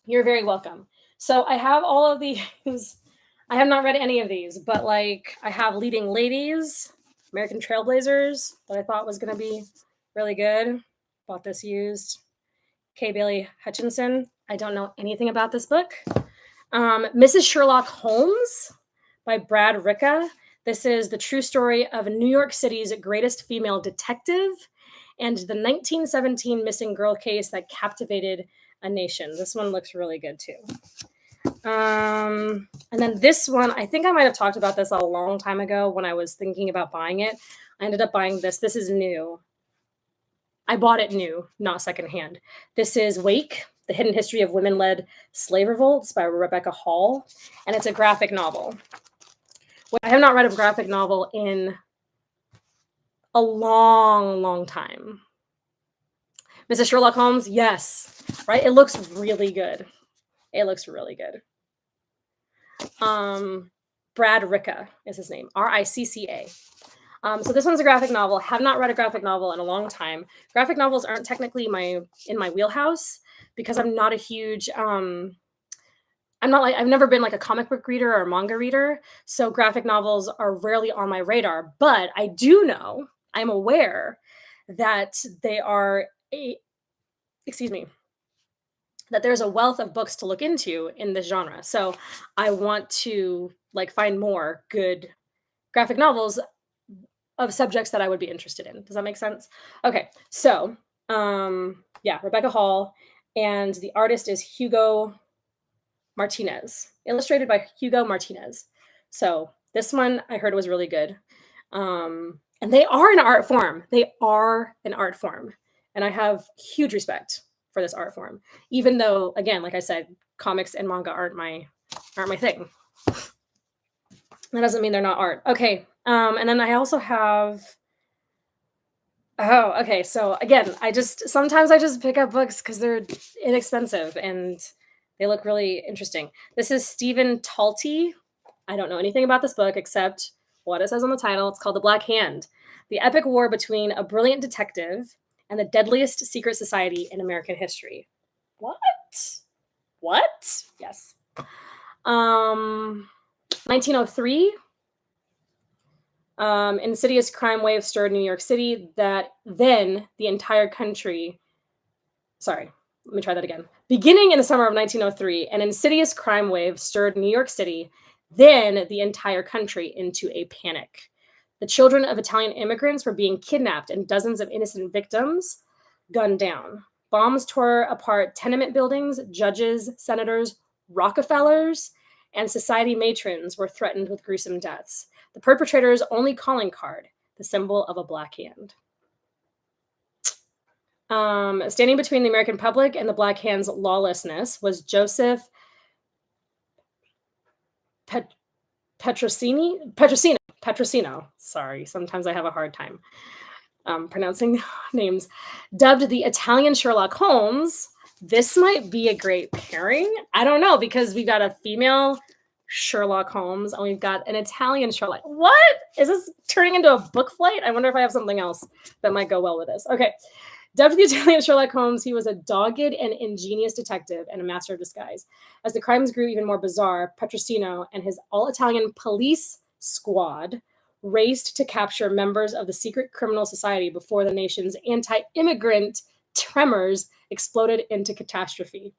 you're very welcome. So I have all of these. I have not read any of these, but like I have Leading Ladies, American Trailblazers, that I thought was going to be really good. Bought this used. K. Bailey Hutchinson. I don't know anything about this book. Mrs. Sherlock Holmes by Brad Ricca. This is the true story of New York City's greatest female detective and the 1917 missing girl case that captivated a nation. This one looks really good too. And then this one, I think I might have talked about this a long time ago when I was thinking about buying it. I ended up buying this. This is new. I bought it new, not secondhand. This is Wake, The Hidden History of Women-Led Slave Revolts by Rebecca Hall, and it's a graphic novel. I have not read a graphic novel in a long, long time. Mrs. Sherlock Holmes, yes, right? It looks really good. Brad Ricca is his name, Ricca. So this one's a graphic novel. Have not read a graphic novel in a long time. Graphic novels aren't technically in my wheelhouse because I'm not a huge I've never been like a comic book reader or a manga reader, so graphic novels are rarely on my radar, but I do know, I'm aware that they are that there's a wealth of books to look into in this genre. So I want to like find more good graphic novels of subjects that I would be interested in. Does that make sense? Okay, so Rebecca Hall, and the artist is Hugo Martinez, illustrated by Hugo Martinez. So this one I heard was really good. And they are an art form. And I have huge respect for this art form, even though, again, like I said, comics and manga aren't my thing. That doesn't mean they're not art. Okay. And then I also have. Oh, okay. So again, sometimes I just pick up books because they're inexpensive and they look really interesting. This is Stephen Talty. I don't know anything about this book except what it says on the title. It's called The Black Hand, the epic war between a brilliant detective and the deadliest secret society in American history. What? Yes. 1903. Insidious crime wave stirred New York City that then the entire country. Sorry, let me try that again. Beginning in the summer of 1903, an insidious crime wave stirred New York City, then the entire country into a panic. The children of Italian immigrants were being kidnapped and dozens of innocent victims gunned down. Bombs tore apart tenement buildings, judges, senators, Rockefellers, and society matrons were threatened with gruesome deaths. The perpetrator's only calling card, the symbol of a black hand. Standing between the American public and the Black Hand's lawlessness was Joseph Pet- Petrosino. Sorry, sometimes I have a hard time pronouncing names. Dubbed the Italian Sherlock Holmes. This might be a great pairing. I don't know, because we've got a female Sherlock Holmes and we've got an Italian Sherlock. What? Is this turning into a book flight? I wonder if I have something else that might go well with this. Okay. Dubbed the Italian Sherlock Holmes, he was a dogged and ingenious detective and a master of disguise. As the crimes grew even more bizarre, Petrosino and his all-Italian police squad raced to capture members of the secret criminal society before the nation's anti-immigrant tremors exploded into catastrophe.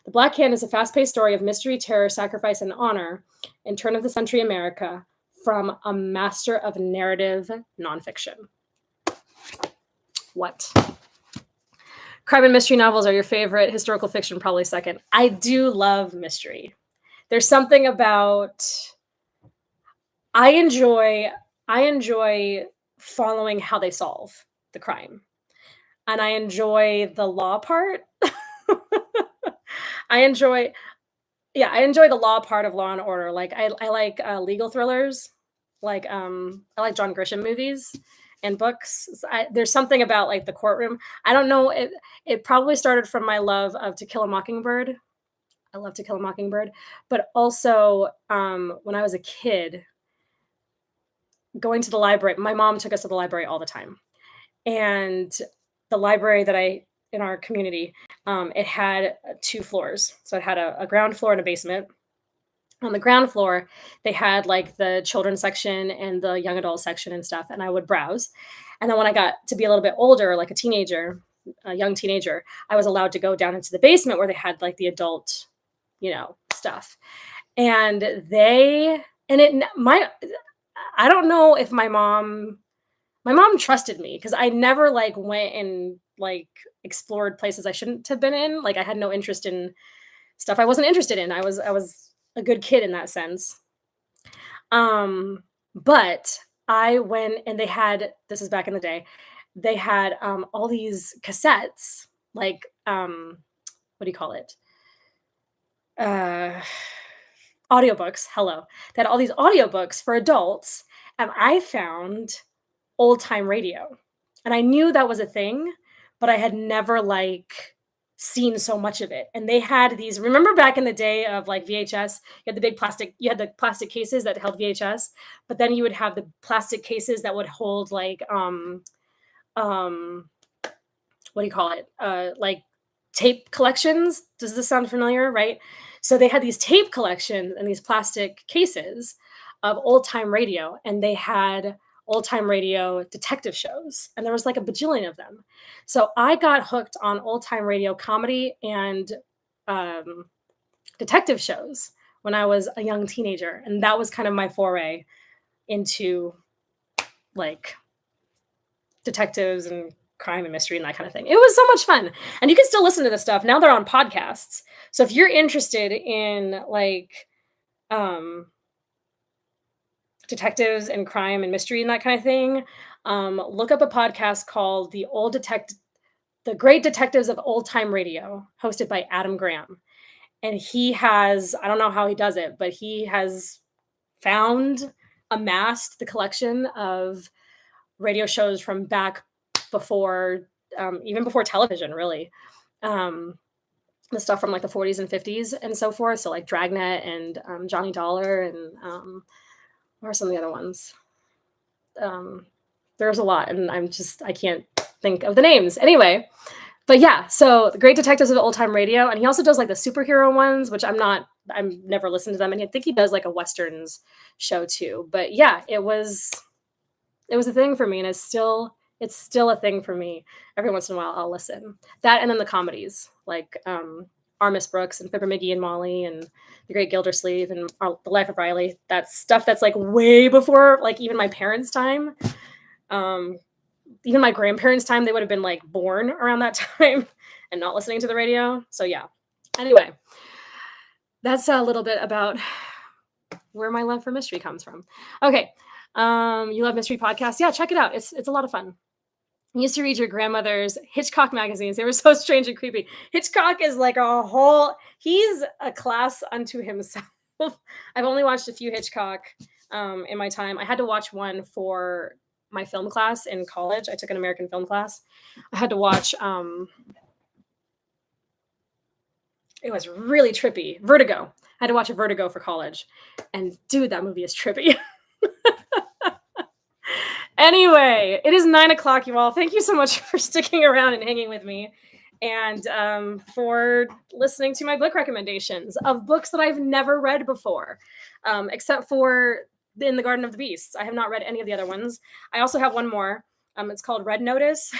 The Black Hand is a fast-paced story of mystery, terror, sacrifice, and honor in turn-of-the-century America from a master of narrative nonfiction. What? Crime and mystery novels are your favorite. Historical fiction, probably second. I do love mystery. There's something about... I enjoy following how they solve the crime. And I enjoy the law part. I enjoy the law part of Law and Order. Like I like legal thrillers. Like I like John Grisham movies and books. There's something about like the courtroom. I don't know. It probably started from my love of To Kill a Mockingbird. I love To Kill a Mockingbird, but also when I was a kid, going to the library. My mom took us to the library all the time, and the library in our community, it had 2 floors. So it had a ground floor and a basement. On the ground floor, they had like the children's section and the young adult section and stuff, and I would browse. And then when I got to be a little bit older, like a young teenager, I was allowed to go down into the basement where they had like the adult, stuff. And I don't know if my mom trusted me, because I never like went and like explored places I shouldn't have been in. Like I had no interest in stuff I wasn't interested in. I was a good kid in that sense. But I went and this is back in the day, they had all these cassettes, like what do you call it? Audiobooks. Hello. They had all these audiobooks for adults, and I found old time radio. And I knew that was a thing, but I had never like seen so much of it. And they had these, remember back in the day of like VHS, you had the plastic cases that held VHS, but then you would have the plastic cases that would hold like what do you call it? Like tape collections. Does this sound familiar? Right. So they had these tape collections and these plastic cases of old time radio, and they had old time radio detective shows, and there was like a bajillion of them. So I got hooked on old time radio comedy and detective shows when I was a young teenager, and that was kind of my foray into like detectives and crime and mystery and that kind of thing. It was so much fun. And you can still listen to this stuff. Now they're on podcasts. So if you're interested in like detectives and crime and mystery and that kind of thing, look up a podcast called The Great Detectives of Old Time Radio, hosted by Adam Graham. And he has, I don't know how he does it, but he has amassed the collection of radio shows from back before, even before television, really. The stuff from like the 40s and 50s and so forth. So like Dragnet and Johnny Dollar and what are some of the other ones? There's a lot, and I can't think of the names. Anyway, but yeah, so The Great Detectives of Old Time Radio. And he also does like the superhero ones, which I've never listened to them. And I think he does like a Westerns show too. But yeah, it was a thing for me, and it's still a thing for me. Every once in a while I'll listen. That, and then the comedies, like Our Miss Brooks and Fibber McGee and Molly and The Great Gildersleeve and The Life of Riley. That's stuff that's like way before like even my parents' time. Even my grandparents' time, they would have been like born around that time and not listening to the radio. So yeah. Anyway, that's a little bit about where my love for mystery comes from. Okay. You love mystery podcasts? Yeah, check it out. It's a lot of fun. I used to read your grandmother's Hitchcock magazines. They were so strange and creepy. Hitchcock is like he's a class unto himself. I've only watched a few Hitchcock in my time. I had to watch one for my film class in college. I took an American film class. I had to watch. It was really trippy. Vertigo. I had to watch a Vertigo for college, and dude, that movie is trippy. Anyway, it is 9 o'clock, you all. Thank you so much for sticking around and hanging with me, and for listening to my book recommendations of books that I've never read before, except for In the Garden of the Beasts. I have not read any of the other ones. I also have one more. It's called Red Notice.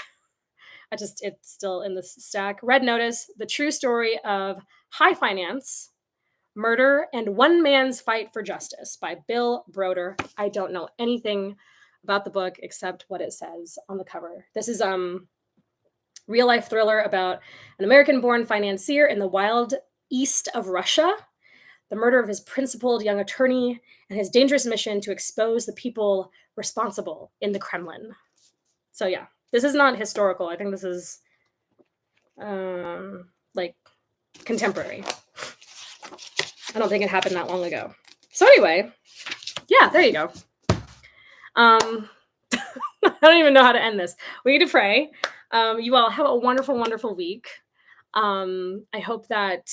It's still in the stack. Red Notice: The True Story of High Finance, Murder, and One Man's Fight for Justice by Bill Broder. I don't know anything about the book except what it says on the cover. This is real life thriller about an American-born financier in the wild east of Russia, the murder of his principled young attorney, and his dangerous mission to expose the people responsible in the Kremlin. So yeah, this is not historical. I think this is like contemporary. I don't think it happened that long ago. So anyway, yeah, there you go. I don't even know how to end this. We need to pray. You all have a wonderful, wonderful week. I hope that,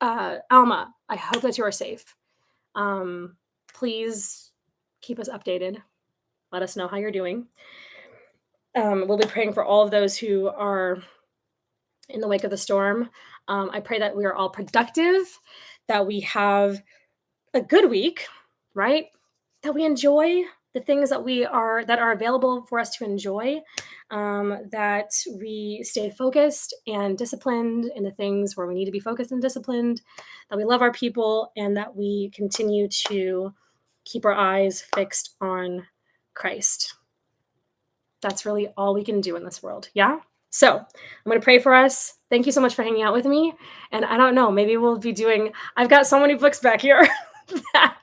Alma, I hope that you are safe. Please keep us updated. Let us know how you're doing. We'll be praying for all of those who are in the wake of the storm. I pray that we are all productive, that we have a good week, right? That we enjoy the things that are available for us to enjoy, that we stay focused and disciplined in the things where we need to be focused and disciplined, that we love our people, and that we continue to keep our eyes fixed on Christ. That's really all we can do in this world. Yeah? So I'm going to pray for us. Thank you so much for hanging out with me. And I don't know, maybe we'll be I've got so many books back here that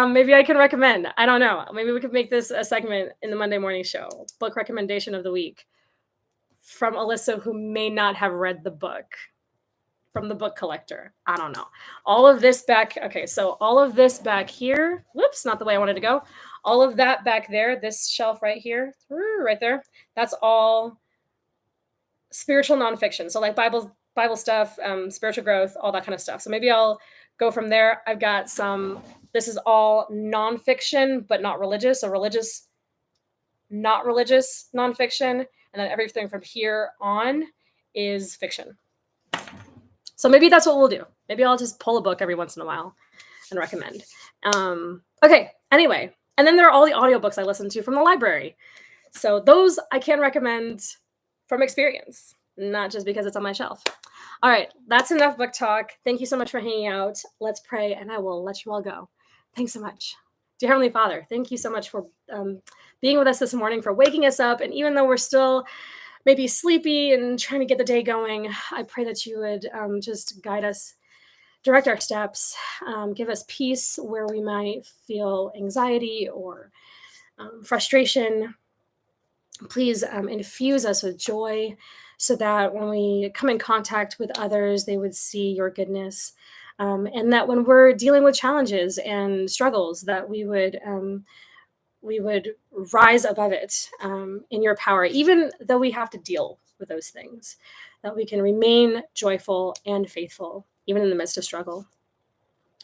maybe I can recommend. I don't know. Maybe we could make this a segment in the Monday morning show. Book recommendation of the week from Alyssa, who may not have read the book, from the book collector. I don't know. All of this back. Okay, so all of this back here. Whoops, not the way I wanted to go. All of that back there, this shelf right here, right there, that's all spiritual nonfiction. So like Bible stuff, spiritual growth, all that kind of stuff. So maybe I'll go from there. I've got this is all nonfiction, but not religious. So religious, not religious nonfiction. And then everything from here on is fiction. So maybe that's what we'll do. Maybe I'll just pull a book every once in a while and recommend. Okay, anyway. And then there are all the audiobooks I listen to from the library. So those I can recommend from experience, not just because it's on my shelf. All right, that's enough book talk. Thank you so much for hanging out. Let's pray, and I will let you all go. Thanks so much. Dear Heavenly Father, thank you so much for being with us this morning, for waking us up. And even though we're still maybe sleepy and trying to get the day going, I pray that you would just guide us, direct our steps, give us peace where we might feel anxiety or frustration. Please infuse us with joy so that when we come in contact with others, they would see your goodness. And that when we're dealing with challenges and struggles, that we would rise above it in your power, even though we have to deal with those things, that we can remain joyful and faithful, even in the midst of struggle.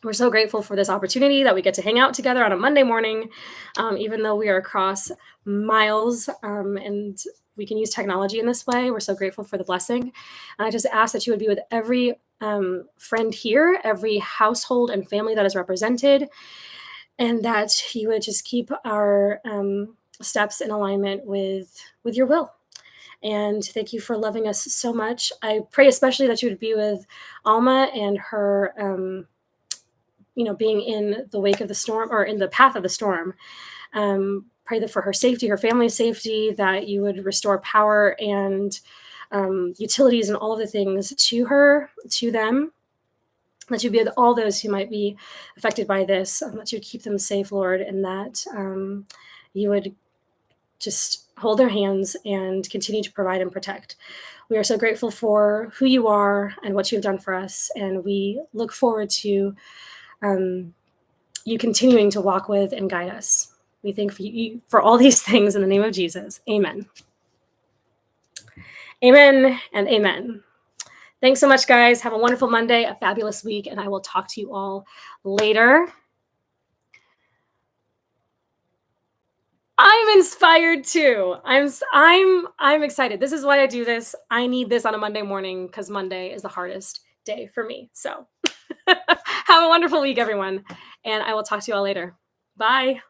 We're so grateful for this opportunity that we get to hang out together on a Monday morning, even though we are across miles and we can use technology in this way. We're so grateful for the blessing. And I just ask that you would be with every friend here, every household and family that is represented, and that you would just keep our steps in alignment with your will. And thank you for loving us so much. I pray especially that you would be with Alma and her, being in the wake of the storm, or in the path of the storm. Pray that for her safety, her family's safety, that you would restore power and utilities and all of the things to her, to them, that you'd be with all those who might be affected by this, that you'd keep them safe, Lord, and that you would just hold their hands, and continue to provide and protect. We are so grateful for who you are and what you have done for us, and we look forward to you continuing to walk with and guide us. We thank you for all these things in the name of Jesus. Amen. Amen and amen. Thanks so much, guys. Have a wonderful Monday, a fabulous week, and I will talk to you all later. I'm inspired too. I'm excited. This is why I do this. I need this on a Monday morning because Monday is the hardest day for me. So have a wonderful week, everyone. And I will talk to you all later. Bye.